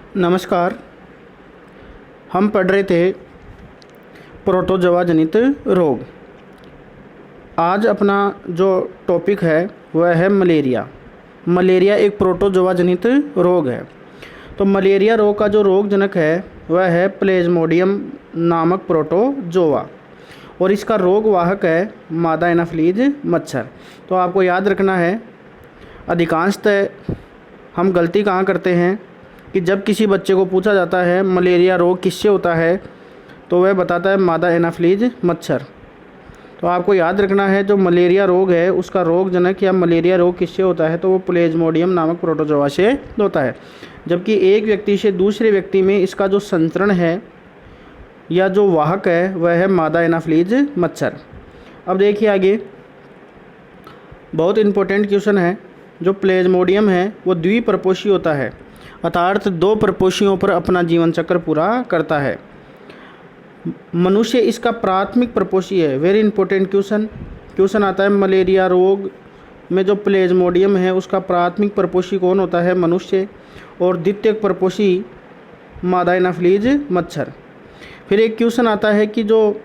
नमस्कार। हम पढ़ रहे थे प्रोटोजोआ जनित रोग। आज अपना जो टॉपिक है वह है मलेरिया। मलेरिया एक प्रोटोजोआ जनित रोग है। तो मलेरिया रोग का जो रोग जनक है वह है प्लेज्मोडियम नामक प्रोटोजोआ और इसका रोग वाहक है मादा एनाफ्लीज मच्छर। तो आपको याद रखना है, अधिकांशतः हम गलती कहाँ करते हैं कि जब किसी बच्चे को पूछा जाता है मलेरिया रोग किससे होता है तो वह बताता है मादा एनाफ्लीज मच्छर। तो आपको याद रखना है जो मलेरिया रोग है उसका रोग जनक या मलेरिया रोग किससे होता है तो वो प्लेज्मोडियम नामक प्रोटोजोआ से होता है। जबकि एक व्यक्ति से दूसरे व्यक्ति में इसका जो संचरण है या जो वाहक है वह है मादा एनाफ्लीज मच्छर। अब देखिए आगे, बहुत इम्पोर्टेंट क्वेश्चन है। जो प्लेज्मोडियम है वो द्विप्रपोषी होता है, अर्थात दो प्रपोषियों पर अपना जीवन चक्र पूरा करता है। मनुष्य इसका प्राथमिक प्रपोषी है। वेरी इंपॉर्टेंट क्वेश्चन आता है, मलेरिया रोग में जो प्लेज्मोडियम है उसका प्राथमिक प्रपोषी कौन होता है? मनुष्य। और द्वितीयक प्रपोषी मादा एनाफ्लीज मच्छर। फिर एक क्वेश्चन आता है कि जो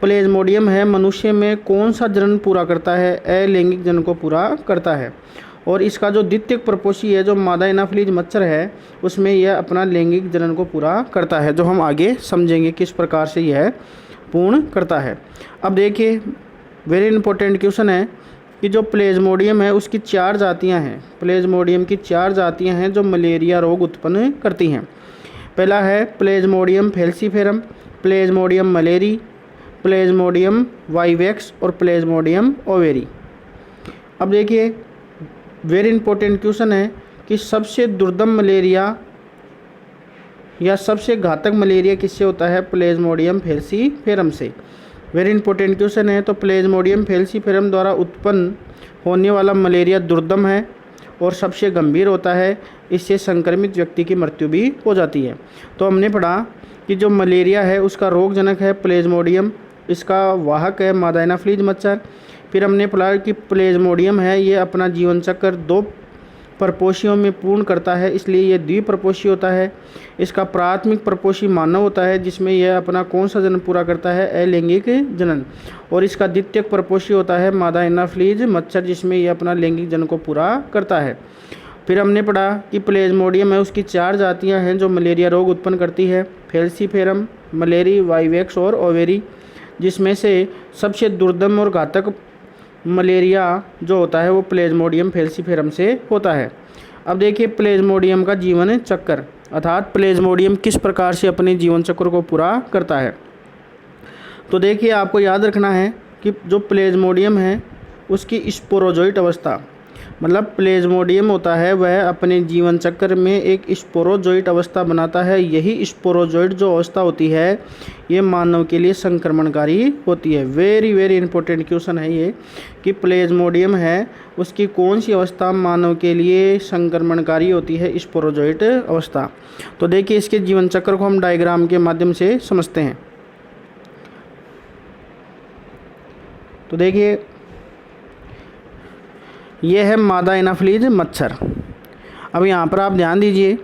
प्लेज्मोडियम है मनुष्य में कौन सा जनन पूरा करता है? अलैंगिक जनन को पूरा करता है। और इसका जो द्वितीयक प्रपोषी है जो मादा एनाफ्लीज मच्छर है उसमें यह अपना लैंगिक जनन को पूरा करता है, जो हम आगे समझेंगे किस प्रकार से यह पूर्ण करता है। अब देखिए, वेरी इंपॉर्टेंट क्वेश्चन है कि जो प्लेज्मोडियम है उसकी 4 जातियां हैं। प्लेज्मोडियम की 4 जातियां हैं जो मलेरिया रोग उत्पन्न करती हैं। पहला है प्लेज्मोडियम फैल्सीफेरम, प्लेज्मोडियम मलेरी, प्लेज्मोडियम वाइवेक्स और प्लेज्मोडियम ओवेरी। अब देखिए, वेरी इंपॉर्टेंट क्वेश्चन है कि सबसे दुर्दम मलेरिया या सबसे घातक मलेरिया किससे होता है? प्लेज्मोडियम फैल्सीफेरम से। वेरी इंपॉर्टेंट क्वेश्चन है। तो प्लेज्मोडियम फैल्सीफेरम द्वारा उत्पन्न होने वाला मलेरिया दुर्दम है और सबसे गंभीर होता है। इससे संक्रमित व्यक्ति की मृत्यु भी हो जाती है। तो हमने पढ़ा कि जो मलेरिया है उसका रोगजनक है प्लेज्मोडियम, इसका वाहक है मादा एनाफ्लीज मच्छर। फिर हमने पढ़ा कि प्लेज्मोडियम है ये अपना जीवन चक्र 2 प्रपोषियों में पूर्ण करता है, इसलिए ये द्विप्रपोषी होता है। इसका प्राथमिक प्रपोषी मानव होता है जिसमें यह अपना कौन सा जनन पूरा करता है? अलैंगिक जनन। और इसका द्वितीयक प्रपोषी होता है मादा एनाफ्लीज मच्छर जिसमें यह अपना लैंगिक जनन को पूरा करता है। फिर हमने पढ़ा कि प्लेज्मोडियम है उसकी 4 जातियाँ हैं जो मलेरिया रोग उत्पन्न करती है, फैल्सीफेरम, मलेरी, वाइवेक्स और ओवेरी, जिसमें से सबसे दुर्दम और घातक मलेरिया जो होता है वो प्लेज्मोडियम फैल्सीफेरम से होता है। अब देखिए प्लेज्मोडियम का जीवन चक्र, अर्थात प्लेज्मोडियम किस प्रकार से अपने जीवन चक्र को पूरा करता है। तो देखिए, आपको याद रखना है कि जो प्लेज्मोडियम है उसकी स्पोरोजोइट अवस्था, मतलब प्लेज्मोडियम होता है वह अपने जीवन चक्र में एक स्पोरोजोइट अवस्था बनाता है। यही स्पोरोजोइट जो अवस्था होती है ये मानव के लिए संक्रमणकारी होती है। वेरी वेरी इंपॉर्टेंट क्वेश्चन है ये कि प्लेज्मोडियम है उसकी कौन सी अवस्था मानव के लिए संक्रमणकारी होती है? स्पोरोजोइट अवस्था। तो देखिए, इसके जीवन चक्र को हम डायग्राम के माध्यम से समझते हैं। तो देखिए, यह है मादा एनाफ्लीज मच्छर। अब यहाँ पर आप ध्यान दीजिए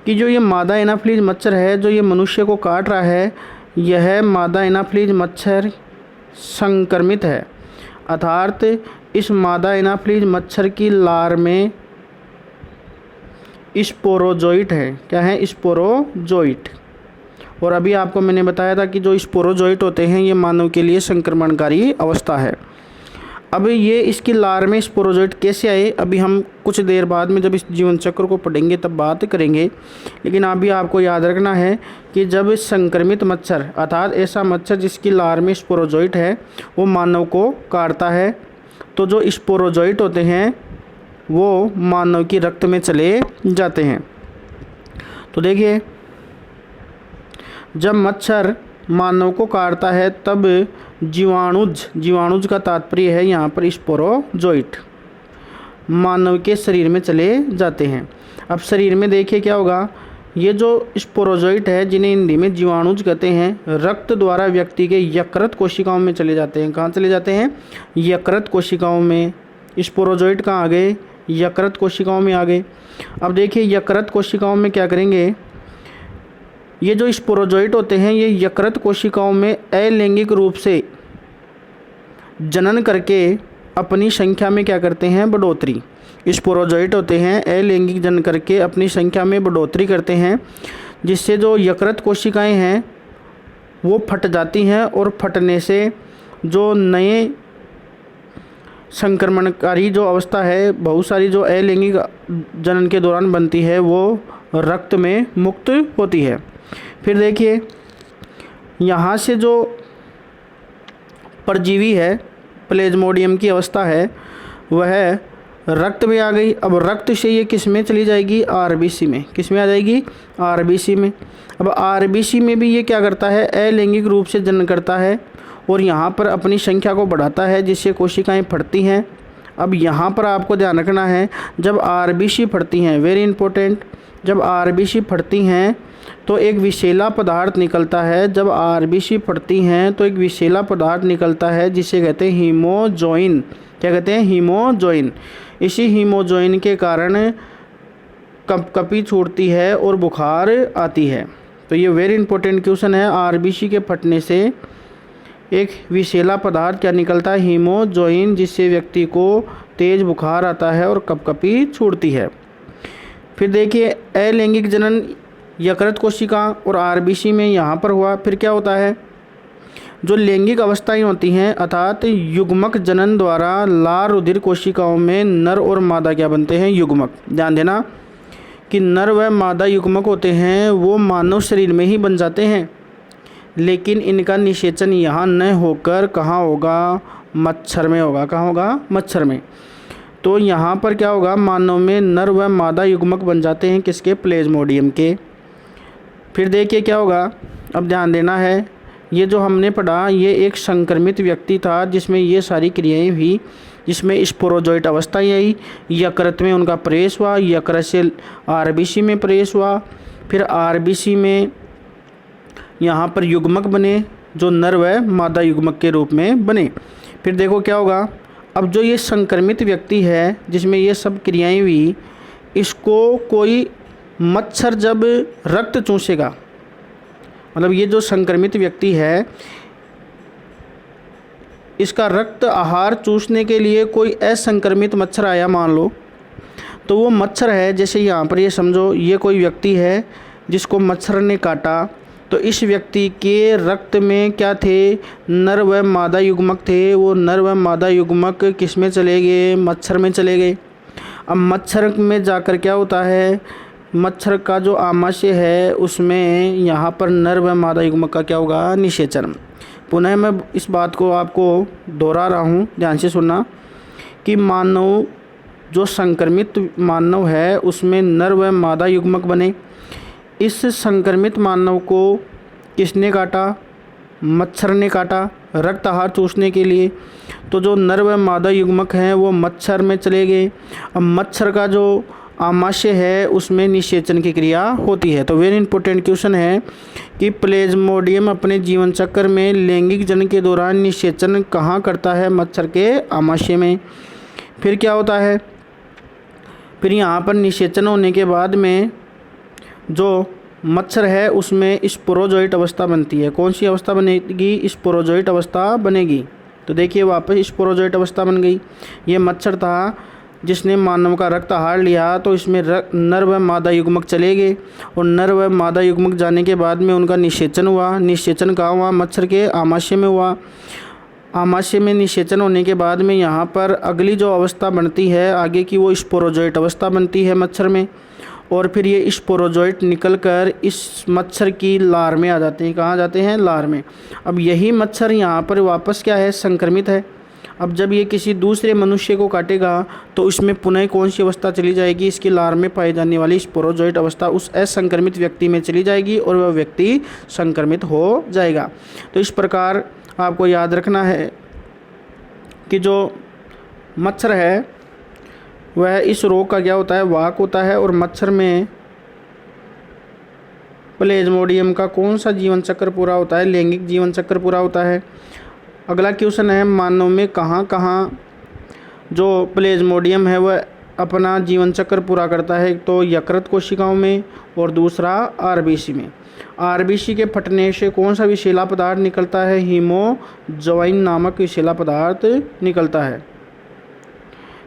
कि जो ये मादा एनाफ्लीज मच्छर है जो ये मनुष्य को काट रहा है, यह मादा एनाफ्लीज मच्छर संक्रमित है, अर्थात इस मादा एनाफ्लीज मच्छर की लार में स्पोरोजोइट है। क्या है? स्पोरोजोइट। और अभी आपको मैंने बताया था कि जो स्पोरोजोइट होते हैं ये मानव के लिए संक्रमणकारी अवस्था है। अब ये इसकी लार में स्पोरोजोइट कैसे आए अभी हम कुछ देर बाद में जब इस जीवन चक्र को पढ़ेंगे तब बात करेंगे। लेकिन अभी आपको याद रखना है कि जब संक्रमित मच्छर, अर्थात ऐसा मच्छर जिसकी लार में स्पोरोजोइट है, वो मानव को काटता है तो जो स्पोरोजोइट होते हैं वो मानव की रक्त में चले जाते हैं। तो देखिए, जब मच्छर मानव को काटता है तब जीवाणुज का तात्पर्य है यहाँ पर स्पोरोजोइट, मानव के शरीर में चले जाते हैं। अब शरीर में देखिए क्या होगा, ये जो स्पोरोजोइट है जिन्हें हिंदी में जीवाणुज कहते हैं, रक्त द्वारा व्यक्ति के यकृत कोशिकाओं में चले जाते हैं। कहाँ चले जाते हैं? यकृत कोशिकाओं में। स्पोरोजोइट कहाँ आ गए? यकृत कोशिकाओं में आ गए। अब देखिए यकृत कोशिकाओं में क्या करेंगे, ये जो स्पोरोजोइट होते हैं ये यकृत कोशिकाओं में अलैंगिक रूप से जनन करके अपनी संख्या में क्या करते हैं, बढ़ोतरी। स्पोरोजोइट होते हैं अलैंगिक जनन करके अपनी संख्या में बढ़ोतरी करते हैं, जिससे जो यकृत कोशिकाएं हैं वो फट जाती हैं और फटने से जो नए संक्रमणकारी जो अवस्था है, बहुत सारी जो अलैंगिक जनन के दौरान बनती है वो रक्त में मुक्त होती है। फिर देखिए यहाँ से जो परजीवी है, प्लेज्मोडियम की अवस्था है, वह रक्त में आ गई। अब रक्त से ये किस में चली जाएगी, आरबीसी में। किस में आ जाएगी, आरबीसी में। अब आरबीसी में भी ये क्या करता है, अलैंगिक रूप से जनन करता है और यहाँ पर अपनी संख्या को बढ़ाता है, जिससे कोशिकाएं फटती हैं। अब यहाँ पर आपको ध्यान रखना है, जब आरबीसी फटती हैं, वेरी इंपॉर्टेंट, जब आरबीसी फटती हैं तो एक विषैला पदार्थ निकलता है। जब आरबीसी फटती हैं तो एक विषैला पदार्थ निकलता है जिसे कहते हैं हीमोजोइन। क्या कहते हैं, हीमोजोइन। इसी हीमोजोइन के कारण कपकपी छूटती है और बुखार आती है। तो ये वेरी इंपॉर्टेंट क्वेश्चन है। आरबीसी के फटने से एक विषैला पदार्थ क्या निकलता है, हीमोजोइन, जिससे व्यक्ति को तेज़ बुखार आता है और कपकपी छूटती है। फिर देखिए अलैंगिक जनन यकृत कोशिका और आरबीसी में यहाँ पर हुआ। फिर क्या होता है, जो लैंगिक अवस्थाएं होती हैं अर्थात युग्मक जनन द्वारा लाल रुधिर कोशिकाओं में नर और मादा क्या बनते हैं, युग्मक। ध्यान देना कि नर व मादा युग्मक होते हैं वो मानव शरीर में ही बन जाते हैं, लेकिन इनका निषेचन यहाँ न होकर कहाँ होगा, मच्छर में होगा। कहाँ होगा, मच्छर में। तो यहाँ पर क्या होगा, मानव में नर व मादा युग्मक बन जाते हैं, किसके, प्लेज्मोडियम के। फिर देखिए क्या होगा, अब ध्यान देना है, ये जो हमने पढ़ा ये एक संक्रमित व्यक्ति था जिसमें ये सारी क्रियाएं हुई, जिसमें स्पोरोजोइट अवस्थाएं आई, यकृत में उनका प्रवेश हुआ, यकृत से आरबीसी में प्रवेश हुआ, फिर आरबीसी में यहाँ पर युग्मक बने जो नर व मादा युग्मक के रूप में बने। फिर देखो क्या होगा, अब जो ये संक्रमित व्यक्ति है जिसमें ये सब क्रियाएं हुई, इसको कोई मच्छर जब रक्त चूसेगा, मतलब ये जो संक्रमित व्यक्ति है इसका रक्त आहार चूसने के लिए कोई असंक्रमित मच्छर आया मान लो, तो वो मच्छर है, जैसे यहाँ पर ये समझो ये कोई व्यक्ति है जिसको मच्छर ने काटा, तो इस व्यक्ति के रक्त में क्या थे, नर व मादा युग्मक थे। वो नर व मादा युग्मक किस में चले गए, मच्छर में चले गए। अब मच्छर में जाकर क्या होता है, मच्छर का जो आमाशय है उसमें यहाँ पर नर व मादा युग्मक का क्या होगा, निषेचन। पुनः मैं इस बात को आपको दोहरा रहा हूँ, ध्यान से सुनना कि मानव जो संक्रमित मानव है उसमें नर व मादा युग्मक बने। इस संक्रमित मानव को किसने काटा, मच्छर ने काटा रक्त आहार चूसने के लिए। तो जो नर व मादा युग्मक हैं वो मच्छर में चले गए। अब मच्छर का जो आमाशय है उसमें निषेचन की क्रिया होती है। तो वेरी इंपॉर्टेंट क्वेश्चन है कि प्लेज्मोडियम अपने जीवन चक्र में लैंगिक जनन के दौरान निषेचन कहाँ करता है, मच्छर के आमाशय में। फिर क्या होता है, फिर यहाँ पर निषेचन होने के बाद में जो मच्छर है उसमें स्पोरोजोइट अवस्था बनती है। कौन सी अवस्था बनेगी, स्पोरोजोइट अवस्था बनेगी। तो देखिए वापस स्पोरोजोइट अवस्था बन गई। ये मच्छर था जिसने मानव का रक्त आहार लिया, तो इसमें नर व मादा युग्मक चले गए और नर व मादा युग्मक जाने के बाद में उनका निषेचन हुआ। निषेचन कहाँ हुआ, मच्छर के आमाशय में हुआ। आमाशय में निषेचन होने के बाद में यहाँ पर अगली जो अवस्था बनती है आगे की, वो स्पोरोजोइट अवस्था बनती है मच्छर में। और फिर ये स्पोरोजोइट निकलकर इस मच्छर की लार में आ जाते हैं। कहाँ जाते हैं, लार में। अब यही मच्छर यहाँ पर वापस क्या है, संक्रमित है। अब जब ये किसी दूसरे मनुष्य को काटेगा तो इसमें पुनः कौन सी अवस्था चली जाएगी, इसकी लार में पाई जाने वाली स्पोरोजोइट अवस्था उस असंक्रमित व्यक्ति में चली जाएगी और वह व्यक्ति संक्रमित हो जाएगा। तो इस प्रकार आपको याद रखना है कि जो मच्छर है वह इस रोग का क्या होता है, वाहक होता है। और मच्छर में प्लेज्मोडियम का कौन सा जीवन चक्र पूरा होता है, लैंगिक जीवन चक्र पूरा होता है। अगला क्वेश्चन है, मानव में कहाँ कहाँ जो प्लेज्मोडियम है वह अपना जीवन चक्र पूरा करता है, एक तो यकृत कोशिकाओं में और दूसरा आरबीसी में। आरबीसी के फटने से कौन सा विषैला पदार्थ निकलता है? हीमोज्वाइन नामक विषैला पदार्थ निकलता है।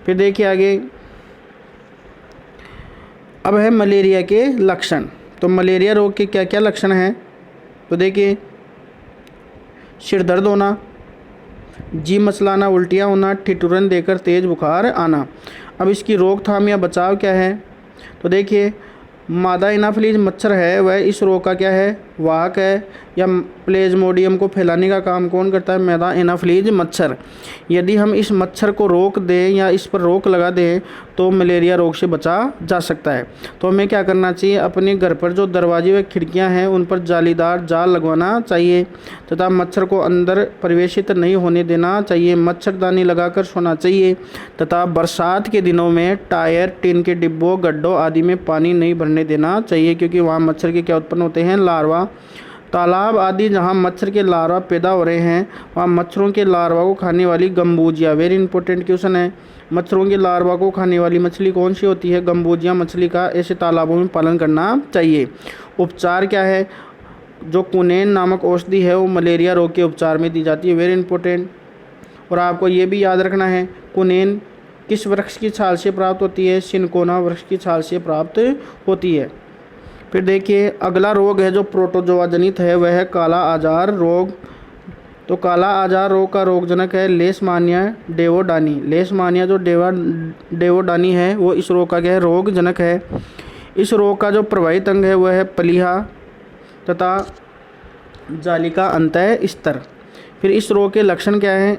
फिर देखिए आगे, अब है मलेरिया के लक्षण। तो मलेरिया रोग के क्या क्या लक्षण हैं? तो देखिए, सिर दर्द होना, जी मचलाना, उल्टियाँ होना, ठिठुरन देकर तेज़ बुखार आना। अब इसकी रोकथाम या बचाव क्या है? तो देखिए, मादा एनाफिलीज मच्छर है वह इस रोग का क्या है? वाहक है, या प्लेज्मोडियम को फैलाने का काम कौन करता है? मादा एनाफिलीज मच्छर। यदि हम इस मच्छर को रोक दें या इस पर रोक लगा दें तो मलेरिया रोग से बचा जा सकता है। तो हमें क्या करना चाहिए? अपने घर पर जो दरवाजे व खिड़कियां हैं उन पर जालीदार जाल लगवाना चाहिए तथा मच्छर को अंदर प्रवेशित नहीं होने देना चाहिए। मच्छरदानी लगाकर सोना चाहिए तथा बरसात के दिनों में टायर, टिन के डिब्बों, गड्ढों आदि में पानी नहीं भरने देना चाहिए, क्योंकि वहाँ मच्छर के क्या उत्पन्न होते हैं? लार्वा। तालाब आदि जहाँ मच्छर के लार्वा पैदा हो रहे हैं वहाँ मच्छरों के लार्वा को खाने वाली गम्बूजिया, वेरी इंपॉर्टेंट क्वेश्चन है, मच्छरों के लार्वा को खाने वाली मछली कौन सी होती है? गम्बूजिया मछली का ऐसे तालाबों में पालन करना चाहिए। उपचार क्या है? जो कुनेन नामक औषधि है वो मलेरिया रोग के उपचार में दी जाती है, वेरी इंपॉर्टेंट। और आपको ये भी याद रखना है, कुनेन किस वृक्ष की छाल से प्राप्त होती है? सिनकोना वृक्ष की छाल से प्राप्त होती है। फिर देखिए, अगला रोग है जो प्रोटोजोआ जनित है, वह है काला आजार रोग। तो काला आजार रोग का रोगजनक है लेशमानिया डेवोडानी। लेशमानिया जो डेवोडानी है वो इस रोग का क्या है? रोगजनक है। इस रोग का जो प्रभावित अंग है वह है प्लीहा तथा जालिका अंतः स्तर। फिर इस रोग के लक्षण क्या हैं?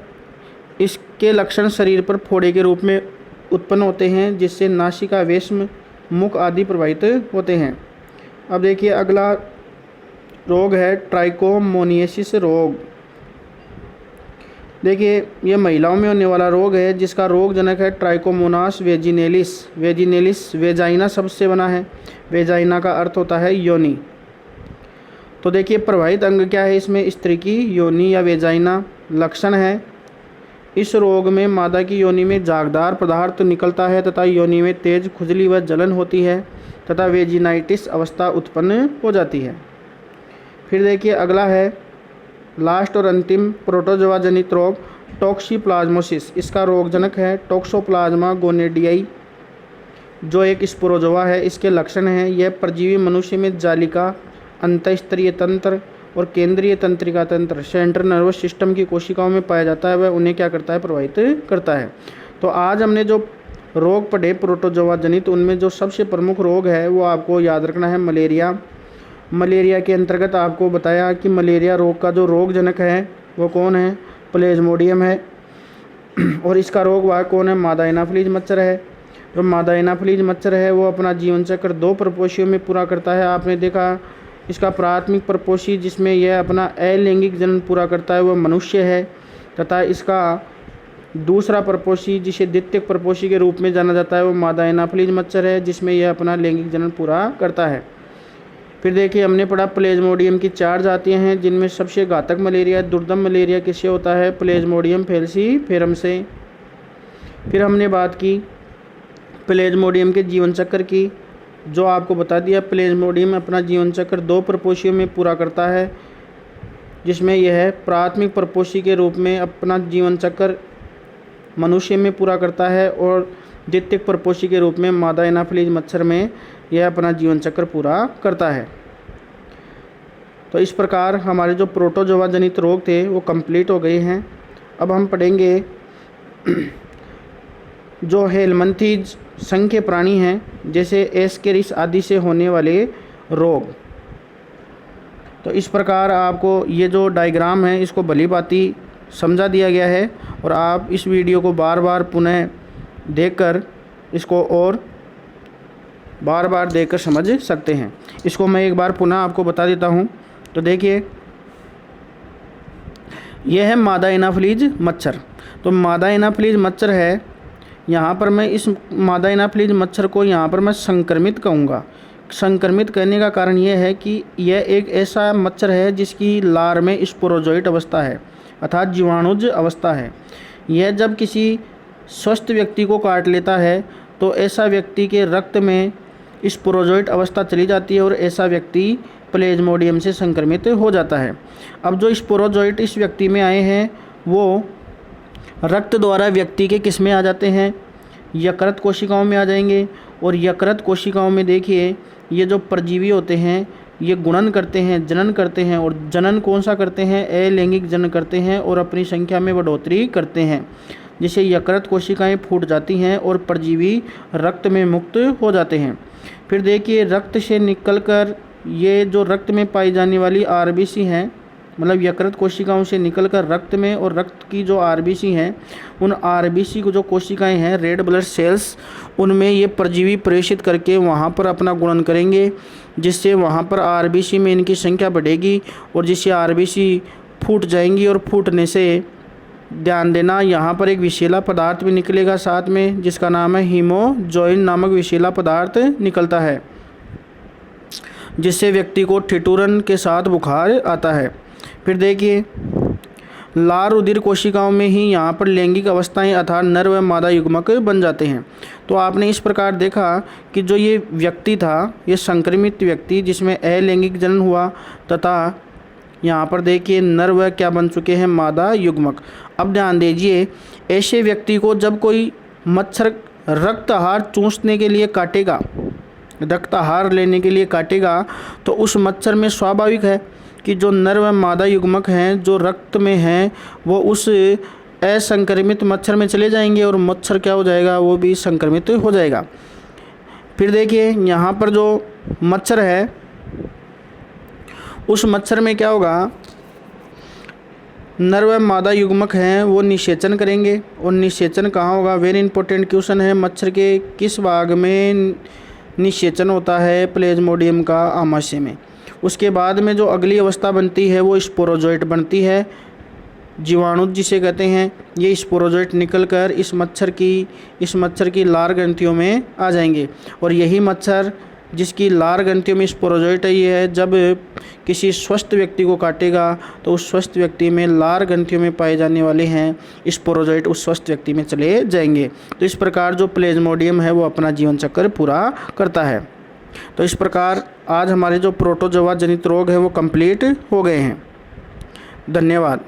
इसके लक्षण शरीर पर फोड़े के रूप में उत्पन्न होते हैं जिससे नासिका, वेश्म, मुख आदि प्रभावित होते हैं। अब देखिए, अगला रोग है ट्राइकोमोनियासिस रोग। देखिए, ये महिलाओं में होने वाला रोग है जिसका रोगजनक है ट्राइकोमोनास वेजिनेलिस। वेजिनेलिस वेजाइना शब्द से बना है, वेजाइना का अर्थ होता है योनि। तो देखिए, प्रभावित अंग क्या है इसमें? स्त्री की योनि या वेजाइना। लक्षण है, इस रोग में मादा की योनि में झागदार पदार्थ निकलता है तथा योनि में तेज खुजली व जलन होती है तथा वेजिनाइटिस अवस्था उत्पन्न हो जाती है। फिर देखिए, अगला है लास्ट और अंतिम प्रोटोजोआ जनित रोग टॉक्सीप्लाज्मोसिस। इसका रोगजनक है टॉक्सोप्लाज्मा गोनेडियाई जो एक स्पोरोजोआ है। इसके लक्षण हैं, यह परजीवी मनुष्य में जालिका, अंतःस्तरीय तंत्र और केंद्रीय तंत्रिका तंत्र, सेंट्रल नर्वस सिस्टम की कोशिकाओं में पाया जाता है, वह उन्हें क्या करता है? प्रभावित करता है। तो आज हमने जो रोग पढ़े प्रोटोजोआ जनित, उनमें जो सबसे प्रमुख रोग है वो आपको याद रखना है मलेरिया। मलेरिया के अंतर्गत आपको बताया कि मलेरिया रोग का जो रोगजनक है वो कौन है? प्लेज्मोडियम है। और इसका रोग वाहक कौन है? मादा एनाफिलीज मच्छर है। जो मादा एनाफिलीज मच्छर है वो अपना जीवन चक्र 2 प्रपोषियों में पूरा करता है। आपने देखा, इसका प्राथमिक प्रपोषी जिसमें यह अपना अलैंगिक जन्म पूरा करता है वो मनुष्य है तथा इसका दूसरा प्रपोषी जिसे द्वितीयक प्रपोषी के रूप में जाना जाता है वो मादा एनाफिलीज मच्छर है जिसमें यह अपना लैंगिक जन्म पूरा करता है। फिर देखिए, हमने पढ़ा प्लेज्मोडियम की 4 जातियां हैं जिनमें सबसे घातक मलेरिया, दुर्दम मलेरिया किससे होता है? प्लेज्मोडियम फैल्सीफेरम से। फिर हमने बात की प्लेज्मोडियम के जीवन चक्र की, जो आपको बता दिया प्लेज्मोडियम अपना जीवन चक्र 2 प्रपोषियों में पूरा करता है जिसमें यह प्राथमिक प्रपोषी के रूप में अपना जीवन चक्र मनुष्य में पूरा करता है और द्वितीयक प्रपोषी के रूप में मादा एनाफिलीज मच्छर में यह अपना जीवन चक्र पूरा करता है। तो इस प्रकार हमारे जो प्रोटोजोआ जनित रोग थे वो कंप्लीट हो गए हैं। अब हम पढ़ेंगे जो हेलमंथीज संघ के प्राणी हैं जैसे एस्केरिस आदि से होने वाले रोग। तो इस प्रकार आपको ये जो डायग्राम है इसको भलीभांति समझा दिया गया है और आप इस वीडियो को बार बार पुनः देखकर इसको और बार बार देखकर समझ सकते हैं। इसको मैं एक बार पुनः आपको बता देता हूँ। तो देखिए, यह है मादा एनाफिलीज मच्छर। तो मादा एनाफिलीज मच्छर है, यहाँ पर मैं इस मादा एनाफिलीज मच्छर को यहाँ पर मैं संक्रमित कहूँगा। संक्रमित कहने का कारण यह है कि यह एक ऐसा मच्छर है जिसकी लार में स्पोरोजोइट अवस्था है अर्थात जीवाणुज अवस्था है। यह जब किसी स्वस्थ व्यक्ति को काट लेता है तो ऐसा व्यक्ति के रक्त में स्पोरोजोइट अवस्था चली जाती है और ऐसा व्यक्ति प्लेज्मोडियम से संक्रमित हो जाता है। अब जो स्पोरोजोइट इस व्यक्ति में आए हैं वो रक्त द्वारा व्यक्ति के किस में आ जाते हैं, यकृत कोशिकाओं में आ जाएंगे। और यकृत कोशिकाओं में देखिए ये जो परजीवी होते हैं ये गुणन करते हैं, जनन करते हैं। और जनन कौन सा करते हैं, अलैंगिक जनन करते हैं और अपनी संख्या में बढ़ोतरी करते हैं, जिससे यकृत कोशिकाएं फूट जाती हैं और परजीवी रक्त में मुक्त हो जाते हैं। फिर देखिए रक्त से निकलकर ये जो रक्त में पाई जाने वाली आरबीसी हैं, मतलब यकृत कोशिकाओं से निकलकर रक्त में, और रक्त की जो आरबीसी हैं उन आरबीसी को जो कोशिकाएं हैं रेड ब्लड सेल्स, उनमें ये परजीवी प्रेषित करके वहाँ पर अपना गुणन करेंगे, जिससे वहाँ पर आरबीसी में इनकी संख्या बढ़ेगी और जिससे आरबीसी फूट जाएंगी। और फूटने से ध्यान देना यहाँ पर एक विषैला पदार्थ भी निकलेगा साथ में, जिसका नाम है हीमोजोइन नामक विषैला पदार्थ निकलता है, जिससे व्यक्ति को ठिठुरन के साथ बुखार आता है। फिर देखिए लार रुधिर कोशिकाओं में ही यहाँ पर लैंगिक अवस्थाएं अर्थात नर व मादा युग्मक बन जाते हैं। तो आपने इस प्रकार देखा कि जो ये व्यक्ति था, ये संक्रमित व्यक्ति जिसमें अलैंगिक जनन हुआ, तथा यहाँ पर देखिए नर व क्या बन चुके हैं, मादा युग्मक। अब ध्यान दीजिए ऐसे व्यक्ति को जब कोई मच्छर रक्त आहार चूसने के लिए काटेगा, रक्त आहार लेने के लिए काटेगा, तो उस मच्छर में स्वाभाविक है कि जो नर व मादा युग्मक हैं जो रक्त में हैं वो उस असंक्रमित मच्छर में चले जाएंगे और मच्छर क्या हो जाएगा, वो भी संक्रमित हो जाएगा। फिर देखिए यहाँ पर जो मच्छर है उस मच्छर में क्या होगा, नर व मादा युग्मक हैं वो निषेचन करेंगे। और निषेचन कहाँ होगा, वेरी इंपॉर्टेंट क्वेश्चन है, मच्छर के किस भाग में निषेचन होता है, प्लेज्मोडियम का आमाशय में। उसके बाद में जो अगली अवस्था बनती है वो स्पोरोजोइट बनती है, जीवाणु जिसे कहते हैं। ये स्पोरोजोइट निकलकर इस मच्छर की लार ग्रंथियों में आ जाएंगे। और यही मच्छर जिसकी लार ग्रंथियों में स्पोरोजोइट है, ये है जब किसी स्वस्थ व्यक्ति को काटेगा तो उस स्वस्थ व्यक्ति में लार ग्रंथियों में पाए जाने वाले हैं स्पोरोजोइट उस स्वस्थ व्यक्ति में चले जाएंगे। तो इस प्रकार जो प्लेज्मोडियम है वो अपना जीवन चक्र पूरा करता है। तो इस प्रकार आज हमारे जो प्रोटोजोआ जनित रोग है वो कंप्लीट हो गए हैं। धन्यवाद।